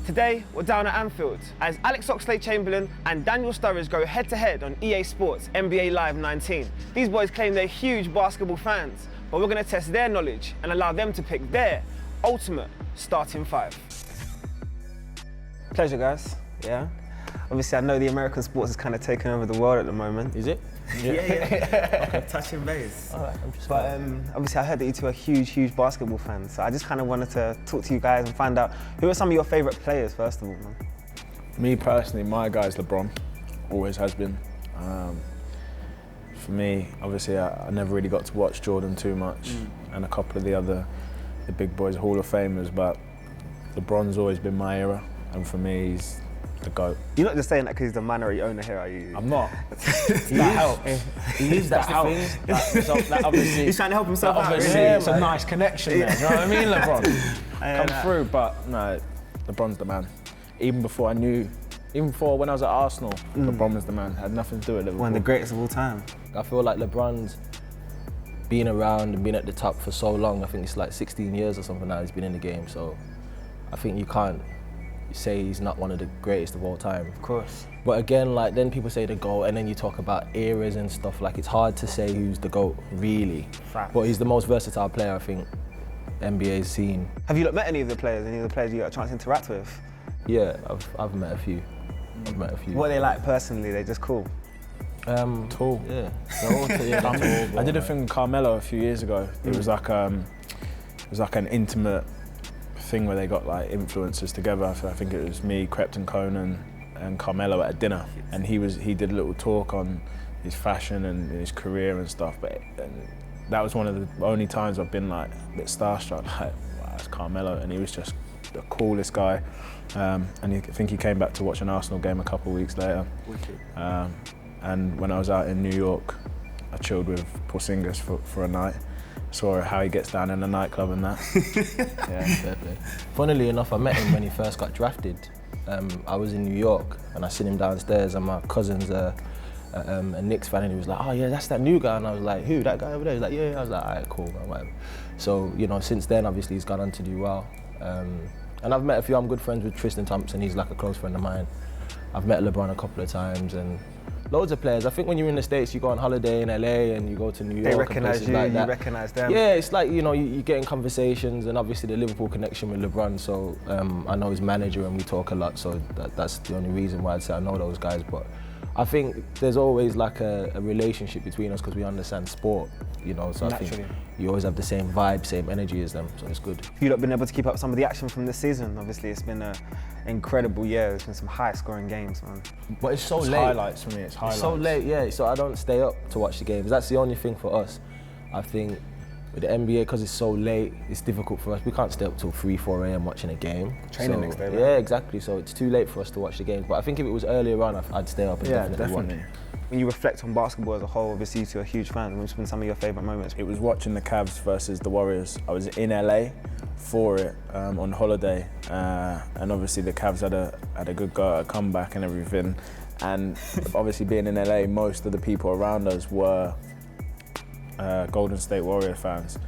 Today, we're down at Anfield as Oxlade-Chamberlain and Daniel Sturridge go head-to-head on EA Sports NBA Live 19. These boys claim they're huge basketball fans, but we're going to test their knowledge and allow them to pick their ultimate starting five. Pleasure, guys. Yeah. Obviously, I know the American sports is kind of taking over the world at the moment. Is it? Yeah. Okay, touching base. All right, But obviously, I heard that you two are huge basketball fans. So I just kind of wanted to talk to you guys and find out who are some of your favourite players, first of all, man. Me personally, my guy's LeBron. Always has been. For me, obviously, I never really got to watch Jordan too much, and a couple of the big boys, Hall of Famers. But LeBron's always been my era, and for me, he's the GOAT. You're not just saying that because he's the minority owner here, are you? I'm not. That helps. He is, that's the thing. That obviously, he's trying to help himself out. Obviously, Really. it's a nice connection there. You know what I mean, LeBron? Come through, but no, LeBron's the man. Even before when I was at Arsenal, LeBron was the man. Had nothing to do with Liverpool. One of the greatest of all time. I feel like LeBron's been around and been at the top for so long. I think it's like 16 years or something now he's been in the game. So I think you can't say he's not one of the greatest of all time. Of course. But again, like then people say the GOAT, and then you talk about eras and stuff. Like it's hard to say who's the GOAT really. Facts. But he's the most versatile player I think NBA's seen. Have you met any of the players? Any of the players you got a chance to interact with? Yeah, I've met a few. What are they like personally? They're just cool. Tall. Yeah. They're all tall, I did a thing with Carmelo a few years ago. It was like an intimate thing where they got like influencers together. So I think it was me, Crepton Conan, and Carmelo at a dinner, and he did a little talk on his fashion and his career and stuff. But that was one of the only times I've been like a bit starstruck. Like, wow, it's Carmelo, and he was just the coolest guy. And I think he came back to watch an Arsenal game a couple of weeks later. And when I was out in New York, I chilled with Porzingis for a night. Saw how he gets down in the nightclub and that. Yeah, fair play. Funnily enough, I met him when he first got drafted. I was in New York and I seen him downstairs, and my cousin's a Knicks fan, and he was like, "Oh yeah, that's that new guy." And I was like, "Who? That guy over there?" He's like, "Yeah." I was like, "All right, cool, man, whatever." So since then, obviously, he's gone on to do well. And I've met a few. I'm good friends with Tristan Thompson. He's like a close friend of mine. I've met LeBron a couple of times and loads of players. I think when you're in the States, you go on holiday in LA and you go to New York. They recognise you, like you recognise them. Yeah, it's like, you get in conversations, and obviously the Liverpool connection with LeBron, so I know his manager and we talk a lot, so that's the only reason why I'd say I know those guys. But I think there's always like a relationship between us because we understand sport, so I think you always have the same vibe, same energy as them, so it's good. You've not been able to keep up some of the action from this season. Obviously, it's been an incredible year. There's been some high-scoring games, man. But it's so It's late. highlights for me. It's highlights. It's so late, yeah. So I don't stay up to watch the games. That's the only thing for us. I think with the NBA, because it's so late, it's difficult for us. We can't stay up till 3, 4 a.m. watching a game. Training next day, right? Yeah, exactly. So it's too late for us to watch the games. But I think if it was earlier on, I'd stay up and definitely watch. When you reflect on basketball as a whole, obviously you two are huge fans. What's been some of your favourite moments? It was watching the Cavs versus the Warriors. I was in LA for it on holiday, and obviously the Cavs had a good go, a comeback and everything. And obviously being in LA, most of the people around us were Golden State Warrior fans.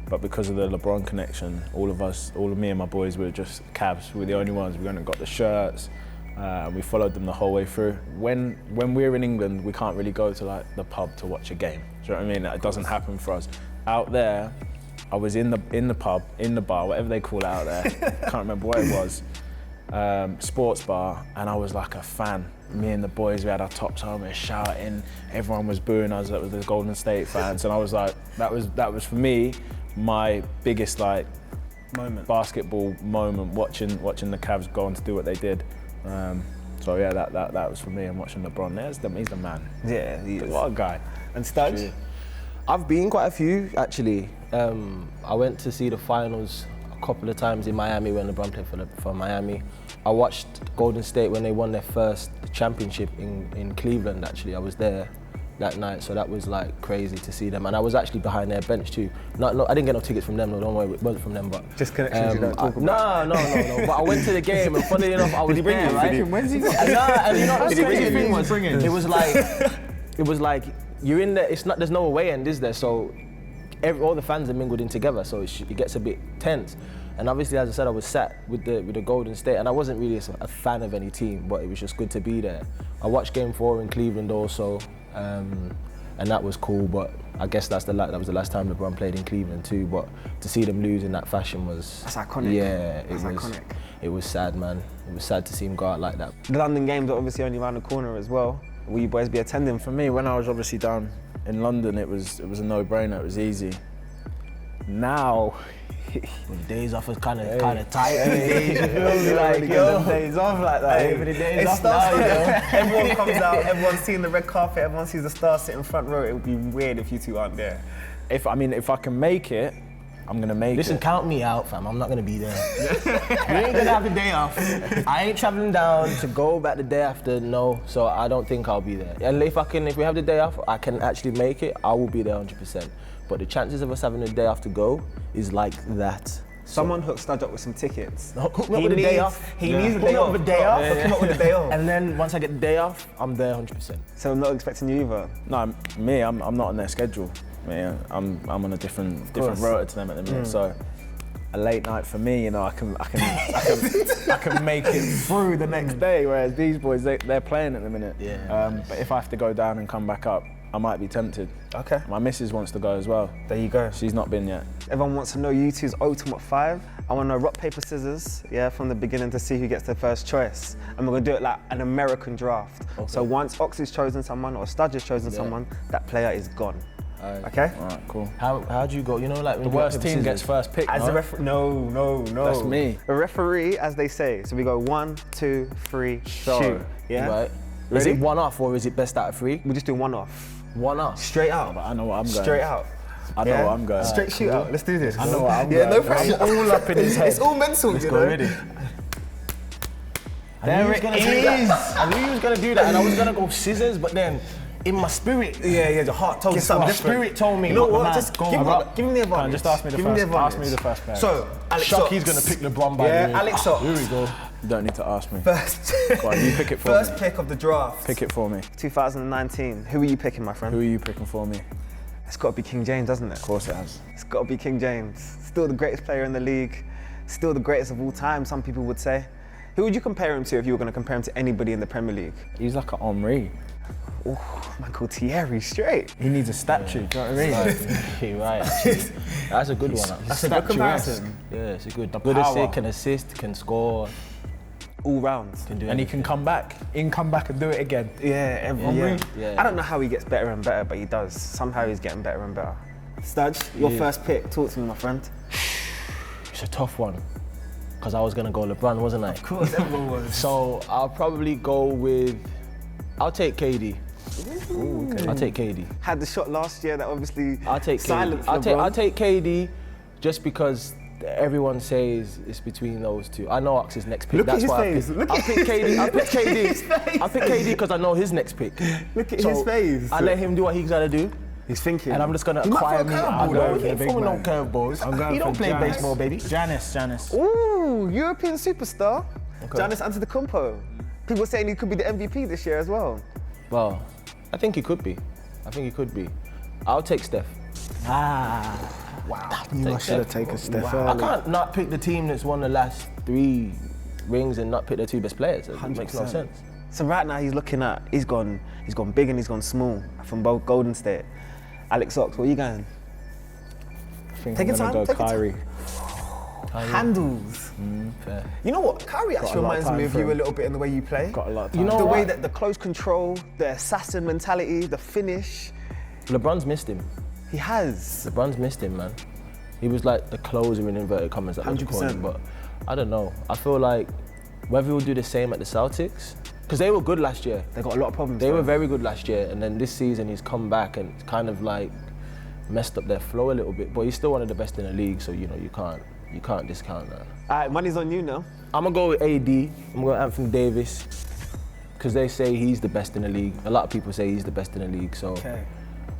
But because of the LeBron connection, all of me and my boys were just Cavs. We were the only ones. We went and got the shirts. We followed them the whole way through. When we're in England, we can't really go to like the pub to watch a game. Do you know what I mean? It doesn't happen for us. Out there, I was in the pub, in the bar, whatever they call it out there. Can't remember what it was. Sports bar, and I was like a fan. Me and the boys, we had our tops on, we were shouting. Everyone was booing us. That was the Golden State fans, and I was like, that was for me my biggest like basketball moment. Watching the Cavs go on to do what they did. So yeah, that was for me. I'm watching LeBron. He's the man. Yeah, he is. What a guy. And Sturridge? I've been quite a few actually. I went to see the finals a couple of times in Miami when LeBron played for Miami. I watched Golden State when they won their first championship in Cleveland. Actually, I was there that night, so that was like crazy to see them. And I was actually behind their bench too. I didn't get no tickets from them, no, don't worry, it wasn't from them, but... Just connections you don't talk about? No. But I went to the game, and funnily enough, I was there, right? When's he got? And you know what's crazy? It was like, you're in there, there's no away end, is there? So all the fans are mingled in together, so it gets a bit tense. And obviously, as I said, I was sat with the Golden State, and I wasn't really a fan of any team, but it was just good to be there. I watched Game 4 in Cleveland also, and that was cool. But I guess that was the last time LeBron played in Cleveland too. But to see them lose in that fashion was That's iconic. Yeah, That's iconic. It was sad, man. It was sad to see him go out like that. The London games are obviously only around the corner as well. Will you boys be attending? For me, when I was obviously down in London, it was a no-brainer. It was easy. Now, The days off was kind of tight. Days off like that. Every day's off now, Everyone comes out, everyone's seeing the red carpet, everyone sees the stars sitting front row. It would be weird if you two aren't there. if I can make it, I'm gonna make Listen, it. count me out, fam. I'm not gonna be there. You ain't gonna have the day off. I ain't traveling down to go back the day after, no. So I don't think I'll be there. And if we have the day off, I can actually make it, I will be there 100%. But the chances of us having a day off to go is like that. Someone hooked Studge up with some tickets. Hook me up with a day off. He needs a day off. Hook me up with a day off. And then once I get the day off, I'm there 100%. So I'm not expecting you either. No, I'm not on their schedule. Yeah, I'm on a different rota to them at the minute. So a late night for me, I can make it through the next day. Whereas these boys, they're playing at the minute. Yeah. But if I have to go down and come back up, I might be tempted. Okay. My missus wants to go as well. There you go. She's not been yet. Everyone wants to know you two's ultimate 5. I want to know rock, paper, scissors, from the beginning to see who gets the first choice. And we're going to do it like an American draft. Okay. So once Ox has chosen someone or Studge has chosen someone, that player is gone. Okay? All right, cool. How do you go? Like The worst team gets first pick. As no? a referee, no. That's me. A referee, as they say. So we go 1, 2, 3, shoot. Yeah? Right. Is it one off or is it best out of 3? We'll just do one off. One off. Straight out. But I know what I'm going. Straight out. I know what I'm going. Straight shoot out. Let's do this. I know what I'm Yeah, going. no pressure. I'm all up in his head. It's all mental, Let's you go, know? ready? There it is. I knew he was gonna do that, and I was gonna go scissors, but then in my spirit, Yeah, the heart told you something my different. spirit told me, You know what? man, Just go give him up. the advantage. Just ask me the Give him first. advantage. Ask me the first player. So, Alex Shockey's Ox. gonna pick LeBron by Yeah, the way. Alex Ox. Here we go. You don't need to ask me. First, Go on, you pick it for first me. pick of the draft. Pick it for me. 2019. Who are you picking, my friend? Who are you picking for me? It's got to be King James, doesn't it? Of course it has. It's got to be King James. Still the greatest player in the league. Still the greatest of all time, some people would say. Who would you compare him to if you were going to compare him to anybody in the Premier League? He's like an Henri. Oh, man called Thierry, straight. He needs a statue. Do you know what I mean? You're right. Actually. That's a good one. That's a good comparison. Yeah, it's a good. The Good power. can assist, can score, All rounds. can do And he anything. can come back. He can come back and do it again. Yeah, Henry? Yeah. I don't know how he gets better and better, but he does. Somehow he's getting better and better. Studge, your Yeah. first pick. Talk to me, my friend. It's a tough one, because I was gonna go LeBron, wasn't I? Of course, everyone was. So I'll probably go with. I'll take KD. Ooh, okay. I'll take KD. Had the shot last year that obviously I'll take silenced KD. I'll LeBron. take KD, just because everyone says it's between those two. I know Ox's next pick. Look at That's his why face. Look I'll at pick his KD. face. I'll pick Look at his KD. face. I'll pick KD because I know his next pick. Look at his face. I let him do what he's gotta do, He's thinking. and I'm just gonna He might acquire throw a me. curveball, I'm though. going for the for big no man. curveballs. I'm going He for don't play Giannis. baseball, baby. Giannis. Ooh, European superstar. Okay. Giannis Antetokounmpo. People saying he could be the MVP this year as well. Well, I think he could be. I'll take Steph. Wow. I should have taken Steph I can't not pick the team that's won the last 3 rings and not pick their 2 best players. It makes no 100%. sense. So right now he's looking at, he's gone big and he's gone small from both Golden State. Alex Ox, where are you going? I think Take I'm your gonna time, go take your Kyrie. Handles. Fair. You know what? Kyrie actually a lot of reminds time me of for you a him. little bit in the way you play. Got a lot of time. You know The way what? that the close control, the assassin mentality, the finish. LeBron's missed him. He has. LeBron's missed him, man. He was like the closer in inverted commas that was 100%. calling, but I don't know. I feel like whether he'll do the same at the Celtics, because they were good last year. They got a lot of problems. They bro. were very good last year, and then this season he's come back and kind of like messed up their flow a little bit. But he's still one of the best in the league, so you can't discount that. All right, money's on you now. I'm gonna go with AD. I'm gonna go with Anthony Davis, because they say he's the best in the league. A lot of people say he's the best in the league, so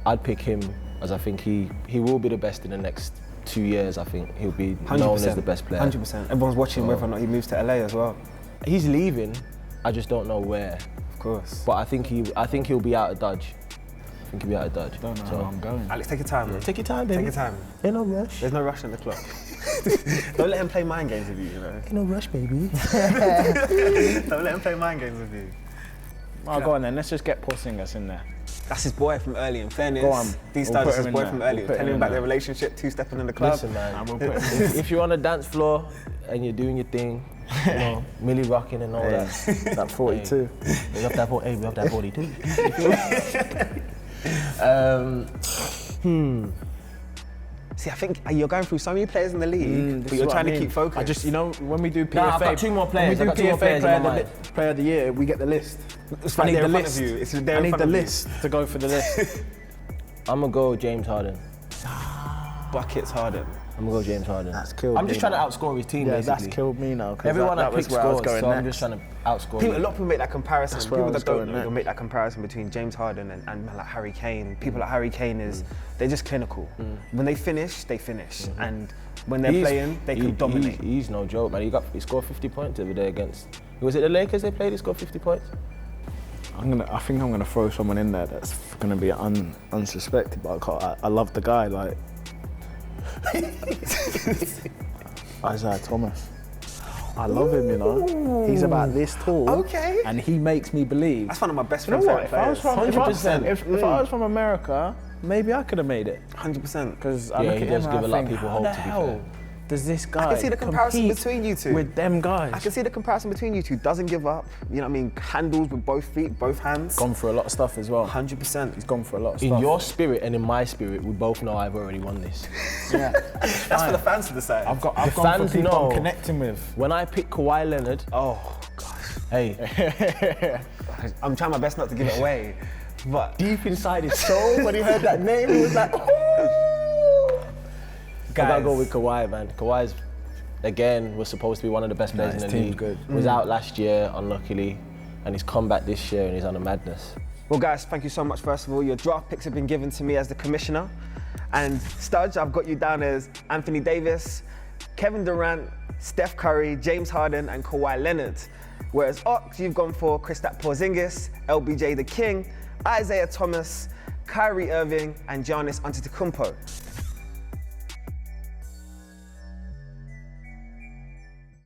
I'd pick him, as I think he will be the best in the next 2 years. I think he'll be 100%. known as the best player. 100%. Everyone's watching whether or not he moves to LA as well. He's leaving. I just don't know where. Of course. But I think he'll be out of Dodge. I think he'll be out of Dodge. Don't know So, where I'm going. Alex, take your time. Take your time, baby. Take your time. Ain't no rush. There's no rush on the clock. Don't let him play mind games with you, you know. Ain't no rush, baby. Don't let him play mind games with you. Oh, go on then. Let's just get Porzingis in there. That's his boy from early, in fairness. Go on. These We'll stars put is his him in boy there. from early. We'll put Telling him him in about there. their relationship, two-stepping in the club. Listen, man. And we'll put him in. If you're on the dance floor and you're doing your thing, you know, Millie rocking and all that. That 42. We have that 42. See, I think you're going through so many players in the league, This but is you're what trying I to mean. keep focused. I just, you know, when we do PFA, Nah, I've got two more players. When I've we got do two more PFA players in my player of the year, we get the list. It's I right need there the in front list. of you. It's there I in need front the of you. list to go for the list. I'm gonna go James Harden. Buckets Harden. I'm gonna go James Harden. That's killed I'm me just trying to now. outscore his team, Yeah, basically. that's killed me now. 'Cause Everyone that I was pick where I was scores, going so I'm next. just trying to outscore A you. lot of people make that comparison. That's where I People was that don't going know, they'll next. make that comparison between James Harden and like Harry Kane. People like Harry Kane they're just clinical. When they finish, they finish. And when they're playing, they can dominate. He's no joke, man. He scored 50 points over there against. Was it the Lakers they played? He scored 50 points. I think I'm gonna throw someone in there that's gonna be unsuspected, but I love the guy, like Isaiah Thomas. I love him, you know. He's about this tall. Okay. And he makes me believe. That's one of my best You know friends' what? favourite If I was players. from, if I was from America, maybe I could have made it. 100%. Because I Yeah, look he at does him give and a I lot of think, people how hope, the to be hell fair. does this guy I can see the comparison compete between you two. with them guys? I can see the comparison between you two. Doesn't give up. You know what I mean? Handles with both feet, both hands. Gone for a lot of stuff as well. 100%. He's gone for a lot of In stuff. your spirit and in my spirit, we both know I've already won this. Yeah. That's for the fans to decide. I've gone fans for people know. I'm connecting with. When I pick Kawhi Leonard, Oh, gosh. hey, I'm trying my best not to give it away. But deep inside his soul, when he heard that name, he was like, oh. I gotta go with Kawhi, man. Kawhi's, again, was supposed to be one of the best players his in the team's league. good. Was out last year, unluckily, and he's come back this year and he's on a madness. Well, guys, thank you so much, first of all. Your draft picks have been given to me as the commissioner. And Studge, I've got you down as Anthony Davis, Kevin Durant, Steph Curry, James Harden, and Kawhi Leonard. Whereas Ox, you've gone for Kristaps Porzingis, LBJ the King, Isaiah Thomas, Kyrie Irving, and Giannis Antetokounmpo.